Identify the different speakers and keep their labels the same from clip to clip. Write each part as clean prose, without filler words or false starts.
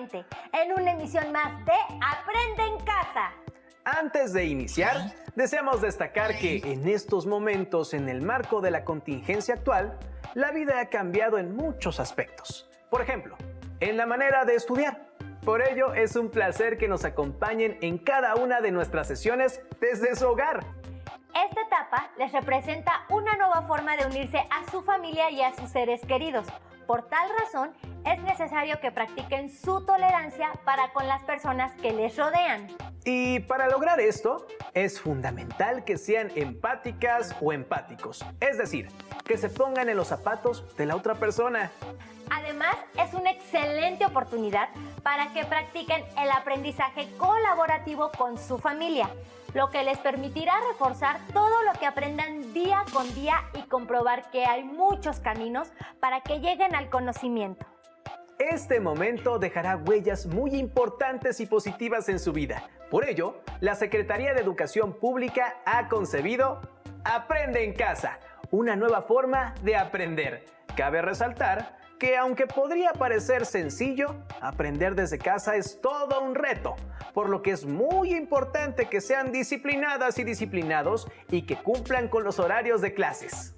Speaker 1: nuevamente en una emisión más de Aprende en Casa.
Speaker 2: Antes de iniciar, deseamos destacar que en estos momentos, en el marco de la contingencia actual, la vida ha cambiado en muchos aspectos. Por ejemplo, en la manera de estudiar. Por ello, es un placer que nos acompañen en cada una de nuestras sesiones desde su hogar.
Speaker 1: Esta etapa les representa una nueva forma de unirse a su familia y a sus seres queridos. Por tal razón, es necesario que practiquen su tolerancia para con las personas que les rodean.
Speaker 2: Y para lograr esto, es fundamental que sean empáticas o empáticos. Es decir, que se pongan en los zapatos de la otra persona.
Speaker 1: Además, es una excelente oportunidad para que practiquen el aprendizaje colaborativo con su familia, lo que les permitirá reforzar todo lo que aprendan día con día y comprobar que hay muchos caminos para que lleguen al conocimiento.
Speaker 2: Este momento dejará huellas muy importantes y positivas en su vida. Por ello, la Secretaría de Educación Pública ha concebido Aprende en Casa, una nueva forma de aprender. Cabe resaltar que aunque podría parecer sencillo, aprender desde casa es todo un reto, por lo que es muy importante que sean disciplinadas y disciplinados y que cumplan con los horarios de clases.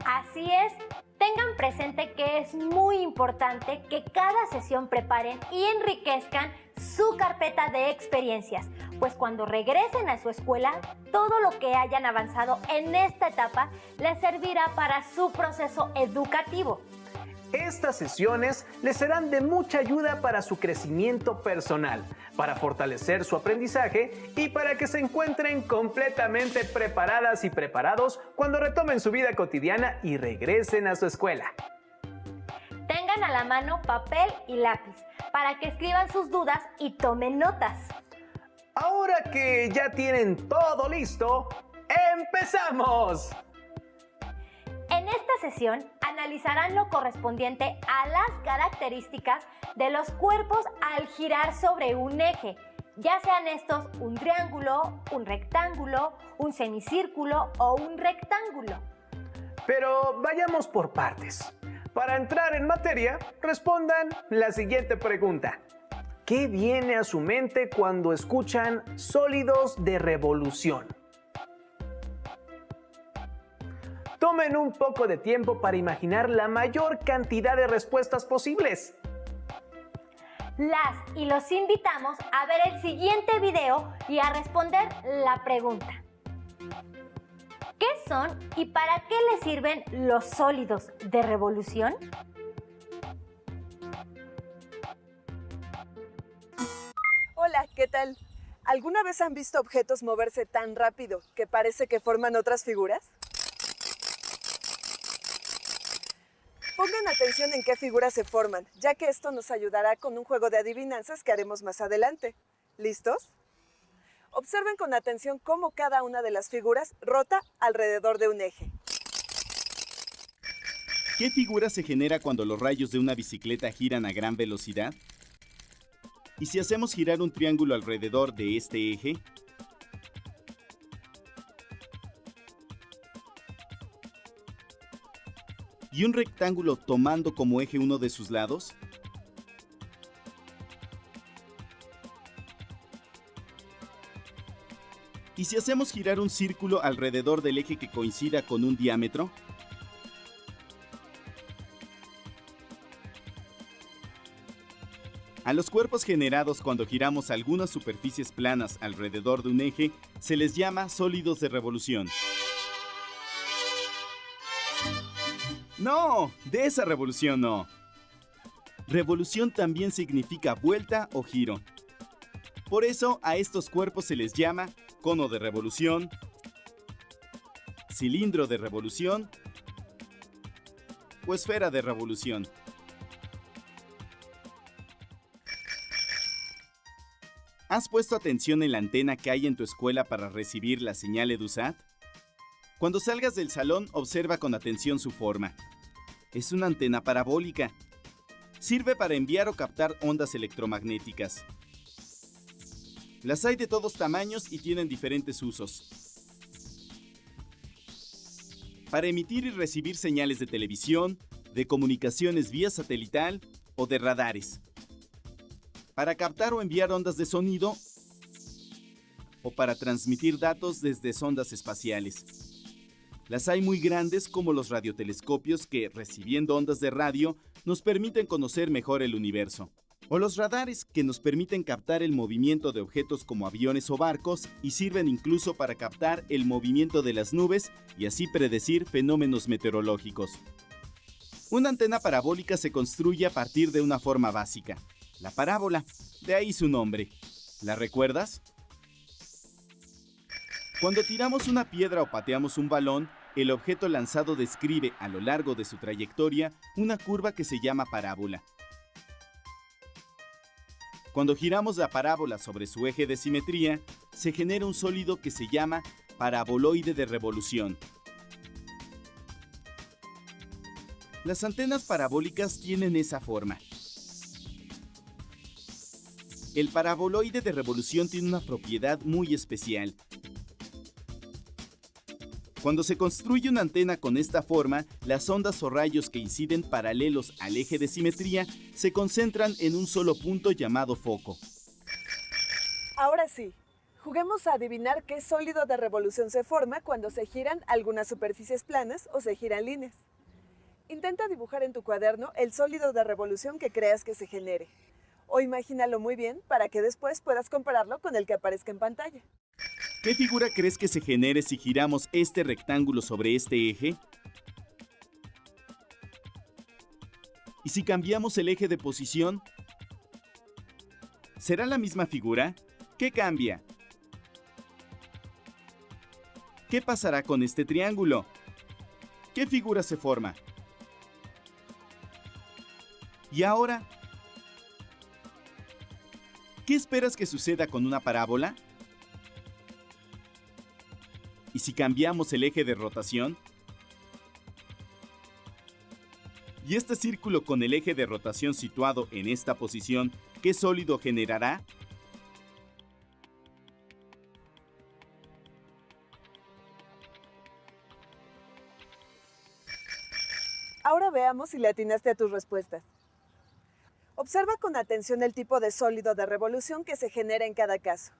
Speaker 1: Así es, tengan presente que es muy importante que cada sesión preparen y enriquezcan su carpeta de experiencias, pues cuando regresen a su escuela, todo lo que hayan avanzado en esta etapa les servirá para su proceso educativo.
Speaker 2: Estas sesiones les serán de mucha ayuda para su crecimiento personal, para fortalecer su aprendizaje y para que se encuentren completamente preparadas y preparados cuando retomen su vida cotidiana y regresen a su escuela.
Speaker 1: Tengan a la mano papel y lápiz para que escriban sus dudas y tomen notas.
Speaker 2: Ahora que ya tienen todo listo, ¡empezamos!
Speaker 1: En esta sesión analizarán lo correspondiente a las características de los cuerpos al girar sobre un eje, ya sean estos un triángulo, un rectángulo, un semicírculo o un rectángulo.
Speaker 2: Pero vayamos por partes. Para entrar en materia, respondan la siguiente pregunta. ¿Qué viene a su mente cuando escuchan sólidos de revolución? Tomen un poco de tiempo para imaginar la mayor cantidad de respuestas posibles.
Speaker 1: Las y los invitamos a ver el siguiente video y a responder la pregunta. ¿Qué son y para qué les sirven los sólidos de revolución?
Speaker 3: Hola, ¿qué tal? ¿Alguna vez han visto objetos moverse tan rápido que parece que forman otras figuras? Pongan atención en qué figuras se forman, ya que esto nos ayudará con un juego de adivinanzas que haremos más adelante. ¿Listos? Observen con atención cómo cada una de las figuras rota alrededor de un eje.
Speaker 4: ¿Qué figura se genera cuando los rayos de una bicicleta giran a gran velocidad? ¿Y si hacemos girar un triángulo alrededor de este eje? ¿Y un rectángulo tomando como eje uno de sus lados? ¿Y si hacemos girar un círculo alrededor del eje que coincida con un diámetro? A los cuerpos generados cuando giramos algunas superficies planas alrededor de un eje se les llama sólidos de revolución. ¡No! De esa revolución no. Revolución también significa vuelta o giro. Por eso a estos cuerpos se les llama cono de revolución, cilindro de revolución o esfera de revolución. ¿Has puesto atención en la antena que hay en tu escuela para recibir la señal EduSat? Cuando salgas del salón, observa con atención su forma. Es una antena parabólica. Sirve para enviar o captar ondas electromagnéticas. Las hay de todos tamaños y tienen diferentes usos. Para emitir y recibir señales de televisión, de comunicaciones vía satelital o de radares. para captar o enviar ondas de sonido o para transmitir datos desde sondas espaciales. Las hay muy grandes como los radiotelescopios que, recibiendo ondas de radio, nos permiten conocer mejor el universo. O los radares que nos permiten captar el movimiento de objetos como aviones o barcos y sirven incluso para captar el movimiento de las nubes y así predecir fenómenos meteorológicos. Una antena parabólica se construye a partir de una forma básica, la parábola, de ahí su nombre. ¿La recuerdas? Cuando tiramos una piedra o pateamos un balón, el objeto lanzado describe a lo largo de su trayectoria una curva que se llama parábola. Cuando giramos la parábola sobre su eje de simetría, se genera un sólido que se llama paraboloide de revolución. Las antenas parabólicas tienen esa forma. El paraboloide de revolución tiene una propiedad muy especial. Cuando se construye una antena con esta forma, las ondas o rayos que inciden paralelos al eje de simetría se concentran en un solo punto llamado foco.
Speaker 3: Ahora sí, juguemos a adivinar qué sólido de revolución se forma cuando se giran algunas superficies planas o se giran líneas. Intenta dibujar en tu cuaderno el sólido de revolución que creas que se genere. O imagínalo muy bien para que después puedas compararlo con el que aparezca en pantalla.
Speaker 4: ¿Qué figura crees que se genere si giramos este rectángulo sobre este eje? ¿Y si cambiamos el eje de posición? ¿Será la misma figura? ¿Qué cambia? ¿Qué pasará con este triángulo? ¿Qué figura se forma? ¿Y ahora? ¿Qué esperas que suceda con una parábola? ¿Y si cambiamos el eje de rotación? ¿Y este círculo con el eje de rotación situado en esta posición, qué sólido generará?
Speaker 3: Ahora veamos si le atinaste a tus respuestas. Observa con atención el tipo de sólido de revolución que se genera en cada caso.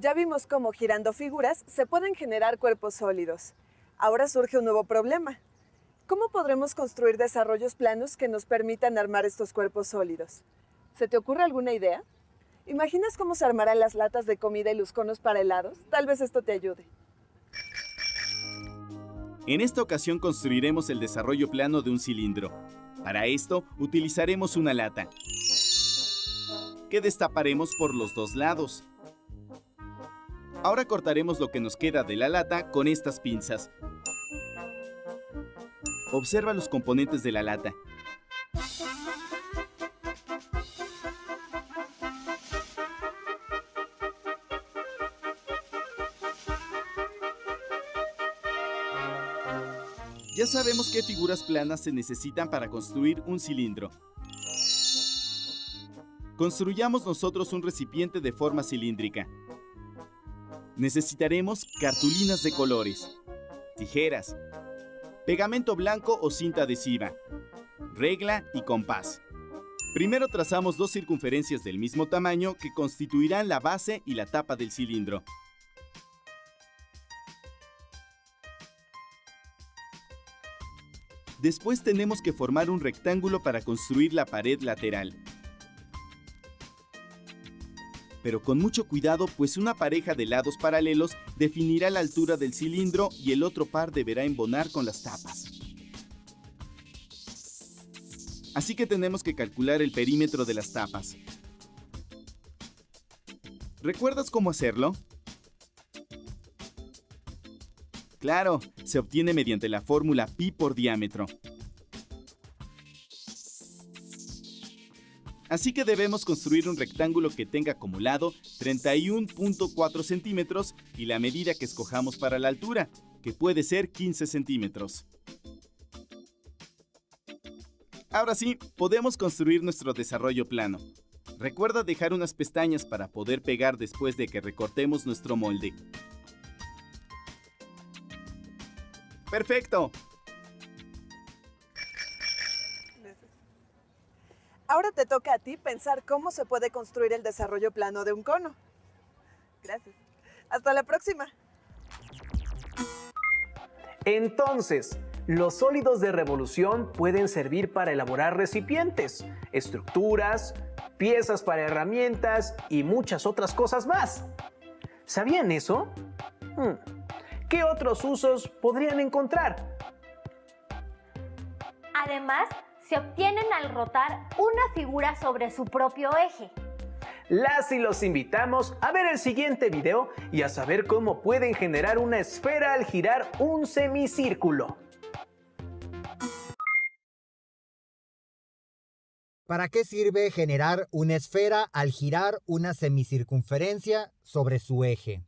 Speaker 3: Ya vimos cómo girando figuras se pueden generar cuerpos sólidos. Ahora surge un nuevo problema. ¿Cómo podremos construir desarrollos planos que nos permitan armar estos cuerpos sólidos? ¿Se te ocurre alguna idea? ¿Imaginas cómo se armarán las latas de comida y los conos para helados? Tal vez esto te ayude.
Speaker 4: En esta ocasión construiremos el desarrollo plano de un cilindro. Para esto utilizaremos una lata, que destaparemos por los dos lados. Ahora cortaremos lo que nos queda de la lata con estas pinzas. Observa los componentes de la lata. Ya sabemos qué figuras planas se necesitan para construir un cilindro. Construyamos nosotros un recipiente de forma cilíndrica. Necesitaremos cartulinas de colores, tijeras, pegamento blanco o cinta adhesiva, regla y compás. Primero trazamos dos circunferencias del mismo tamaño que constituirán la base y la tapa del cilindro. Después tenemos que formar un rectángulo para construir la pared lateral. Pero con mucho cuidado, pues una pareja de lados paralelos definirá la altura del cilindro y el otro par deberá embonar con las tapas. Así que tenemos que calcular el perímetro de las tapas. ¿Recuerdas cómo hacerlo? Claro, se obtiene mediante la fórmula pi por diámetro. Así que debemos construir un rectángulo que tenga como lado 31.4 centímetros y la medida que escojamos para la altura, que puede ser 15 centímetros. Ahora sí, podemos construir nuestro desarrollo plano. Recuerda dejar unas pestañas para poder pegar después de que recortemos nuestro molde. ¡Perfecto!
Speaker 3: Ahora te toca a ti pensar cómo se puede construir el desarrollo plano de un cono. Gracias. Hasta la próxima.
Speaker 2: Entonces, los sólidos de revolución pueden servir para elaborar recipientes, estructuras, piezas para herramientas y muchas otras cosas más. ¿Sabían eso? ¿Qué otros usos podrían encontrar?
Speaker 1: Además, se obtienen al rotar una figura sobre su propio eje.
Speaker 2: Las y los invitamos a ver el siguiente video y a saber cómo pueden generar una esfera al girar un semicírculo.
Speaker 5: ¿Para qué sirve generar una esfera al girar una semicircunferencia sobre su eje?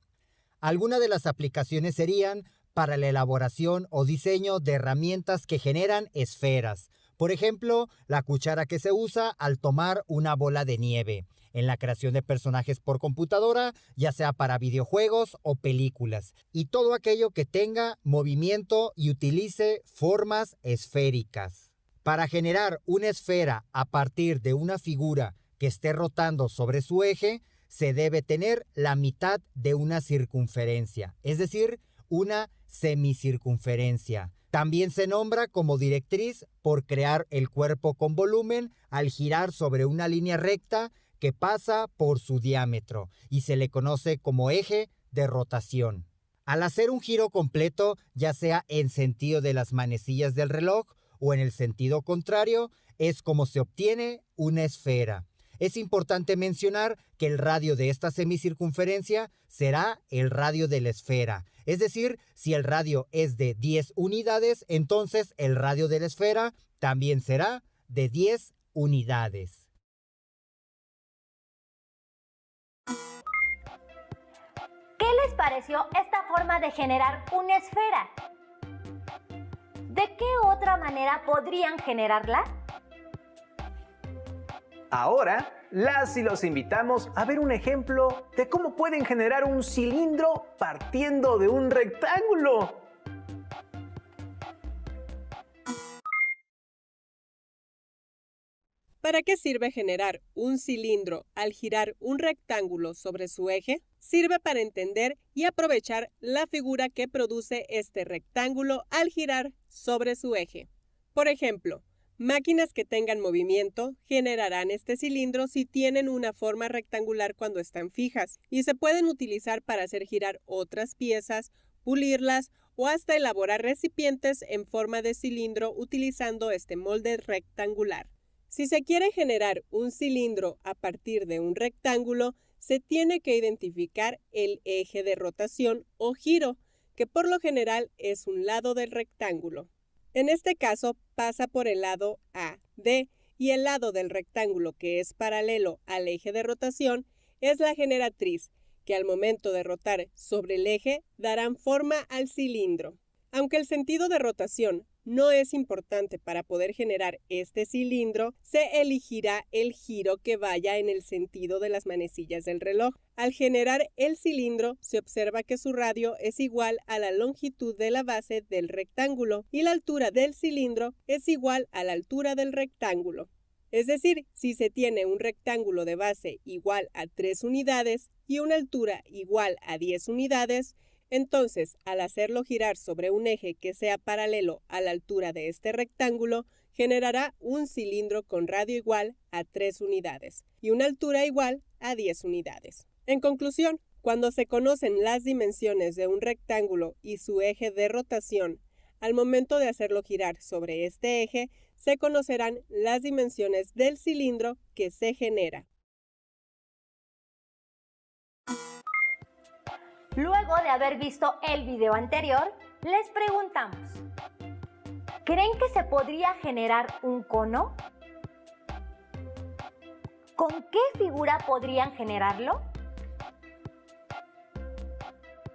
Speaker 5: Algunas de las aplicaciones serían para la elaboración o diseño de herramientas que generan esferas. Por ejemplo, la cuchara que se usa al tomar una bola de nieve, en la creación de personajes por computadora, ya sea para videojuegos o películas, y todo aquello que tenga movimiento y utilice formas esféricas. Para generar una esfera a partir de una figura que esté rotando sobre su eje, se debe tener la mitad de una circunferencia, es decir, una semicircunferencia. También se nombra como directriz por crear el cuerpo con volumen al girar sobre una línea recta que pasa por su diámetro y se le conoce como eje de rotación. Al hacer un giro completo, ya sea en sentido de las manecillas del reloj o en el sentido contrario, es como se obtiene una esfera. Es importante mencionar que el radio de esta semicircunferencia será el radio de la esfera. Es decir, si el radio es de 10 unidades, entonces el radio de la esfera también será de 10 unidades.
Speaker 1: ¿Qué les pareció esta forma de generar una esfera? ¿De qué otra manera podrían generarla?
Speaker 2: Ahora, las y los invitamos a ver un ejemplo de cómo pueden generar un cilindro partiendo de un rectángulo.
Speaker 6: ¿Para qué sirve generar un cilindro al girar un rectángulo sobre su eje? Sirve para entender y aprovechar la figura que produce este rectángulo al girar sobre su eje. Por ejemplo, máquinas que tengan movimiento generarán este cilindro si tienen una forma rectangular cuando están fijas y se pueden utilizar para hacer girar otras piezas, pulirlas o hasta elaborar recipientes en forma de cilindro utilizando este molde rectangular. Si se quiere generar un cilindro a partir de un rectángulo, se tiene que identificar el eje de rotación o giro, que por lo general es un lado del rectángulo. En este caso pasa por el lado AD y el lado del rectángulo que es paralelo al eje de rotación es la generatriz, que al momento de rotar sobre el eje darán forma al cilindro. Aunque el sentido de rotación no es importante para poder generar este cilindro, se elegirá el giro que vaya en el sentido de las manecillas del reloj. Al generar el cilindro, se observa que su radio es igual a la longitud de la base del rectángulo y la altura del cilindro es igual a la altura del rectángulo. Es decir, si se tiene un rectángulo de base igual a 3 unidades y una altura igual a 10 unidades, entonces, al hacerlo girar sobre un eje que sea paralelo a la altura de este rectángulo, generará un cilindro con radio igual a 3 unidades y una altura igual a 10 unidades. En conclusión, cuando se conocen las dimensiones de un rectángulo y su eje de rotación, al momento de hacerlo girar sobre este eje, se conocerán las dimensiones del cilindro que se genera.
Speaker 1: Luego de haber visto el video anterior, les preguntamos, ¿creen que se podría generar un cono? ¿Con qué figura podrían generarlo?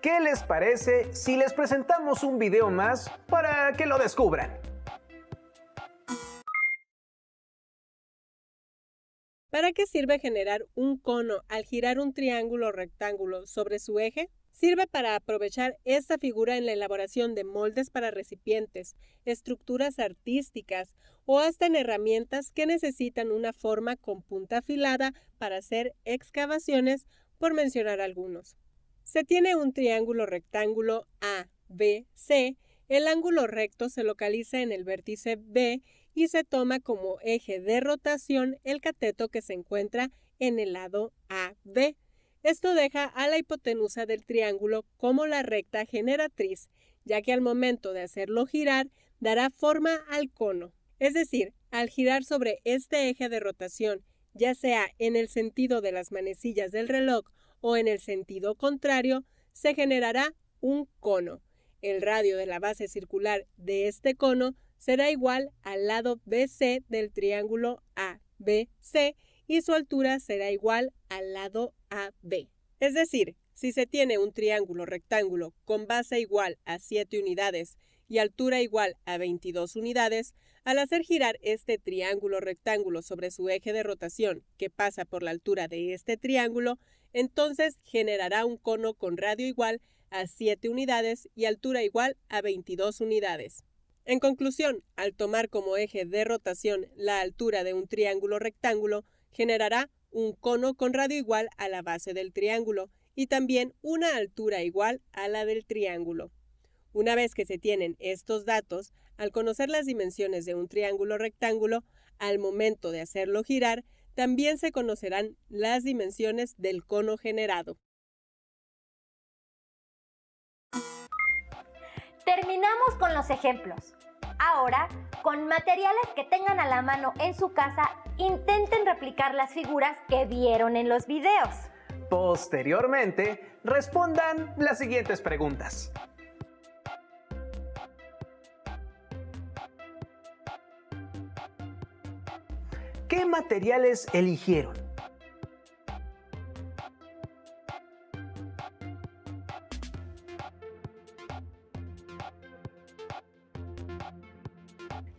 Speaker 2: ¿Qué les parece si les presentamos un video más para que lo descubran?
Speaker 6: ¿Para qué sirve generar un cono al girar un triángulo o rectángulo sobre su eje? Sirve para aprovechar esta figura en la elaboración de moldes para recipientes, estructuras artísticas o hasta en herramientas que necesitan una forma con punta afilada para hacer excavaciones, por mencionar algunos. Se tiene un triángulo rectángulo ABC, el ángulo recto se localiza en el vértice B y se toma como eje de rotación el cateto que se encuentra en el lado AB. Esto deja a la hipotenusa del triángulo como la recta generatriz, ya que al momento de hacerlo girar, dará forma al cono. Es decir, al girar sobre este eje de rotación, ya sea en el sentido de las manecillas del reloj o en el sentido contrario, se generará un cono. El radio de la base circular de este cono será igual al lado BC del triángulo ABC y su altura será igual al lado AB. Es decir, si se tiene un triángulo rectángulo con base igual a 7 unidades y altura igual a 22 unidades, al hacer girar este triángulo rectángulo sobre su eje de rotación que pasa por la altura de este triángulo, entonces generará un cono con radio igual a 7 unidades y altura igual a 22 unidades. En conclusión, al tomar como eje de rotación la altura de un triángulo rectángulo, generará un cono con radio igual a la base del triángulo y también una altura igual a la del triángulo. Una vez que se tienen estos datos, al conocer las dimensiones de un triángulo rectángulo, al momento de hacerlo girar, también se conocerán las dimensiones del cono generado.
Speaker 1: Terminamos con los ejemplos. Ahora, con materiales que tengan a la mano en su casa, intenten replicar las figuras que vieron en los videos.
Speaker 2: Posteriormente, respondan las siguientes preguntas. ¿Qué materiales eligieron?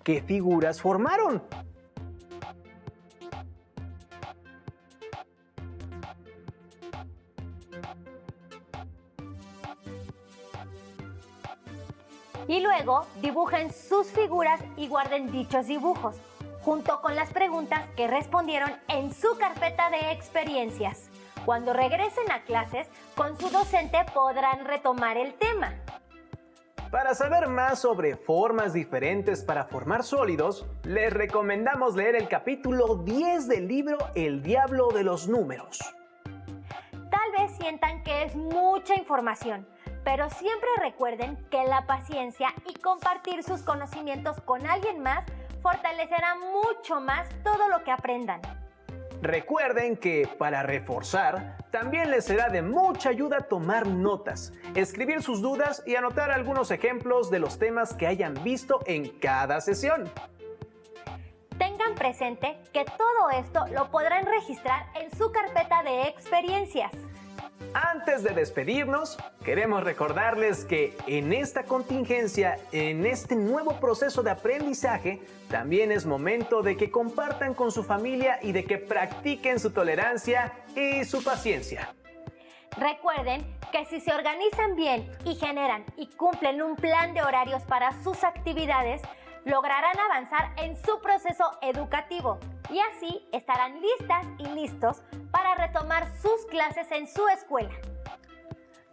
Speaker 2: ¿Qué figuras formaron?
Speaker 1: Y luego dibujen sus figuras y guarden dichos dibujos, junto con las preguntas que respondieron en su carpeta de experiencias. Cuando regresen a clases, con su docente podrán retomar el tema.
Speaker 2: Para saber más sobre formas diferentes para formar sólidos, les recomendamos leer el capítulo 10 del libro El Diablo de los Números.
Speaker 1: Tal vez sientan que es mucha información, pero siempre recuerden que la paciencia y compartir sus conocimientos con alguien más fortalecerá mucho más todo lo que aprendan.
Speaker 2: Recuerden que para reforzar, también les será de mucha ayuda tomar notas, escribir sus dudas y anotar algunos ejemplos de los temas que hayan visto en cada sesión.
Speaker 1: Tengan presente que todo esto lo podrán registrar en su carpeta de experiencias.
Speaker 2: Antes de despedirnos, queremos recordarles que en esta contingencia, en este nuevo proceso de aprendizaje, también es momento de que compartan con su familia y de que practiquen su tolerancia y su paciencia.
Speaker 1: Recuerden que si se organizan bien y generan y cumplen un plan de horarios para sus actividades, lograrán avanzar en su proceso educativo y así estarán listas y listos para retomar sus clases en su escuela.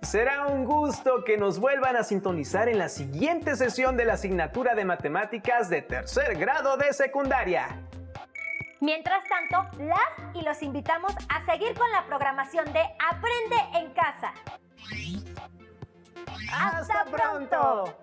Speaker 2: Será un gusto que nos vuelvan a sintonizar en la siguiente sesión de la asignatura de matemáticas de tercer grado de secundaria.
Speaker 1: Mientras tanto, las y los invitamos a seguir con la programación de Aprende en Casa.
Speaker 2: ¡Hasta pronto!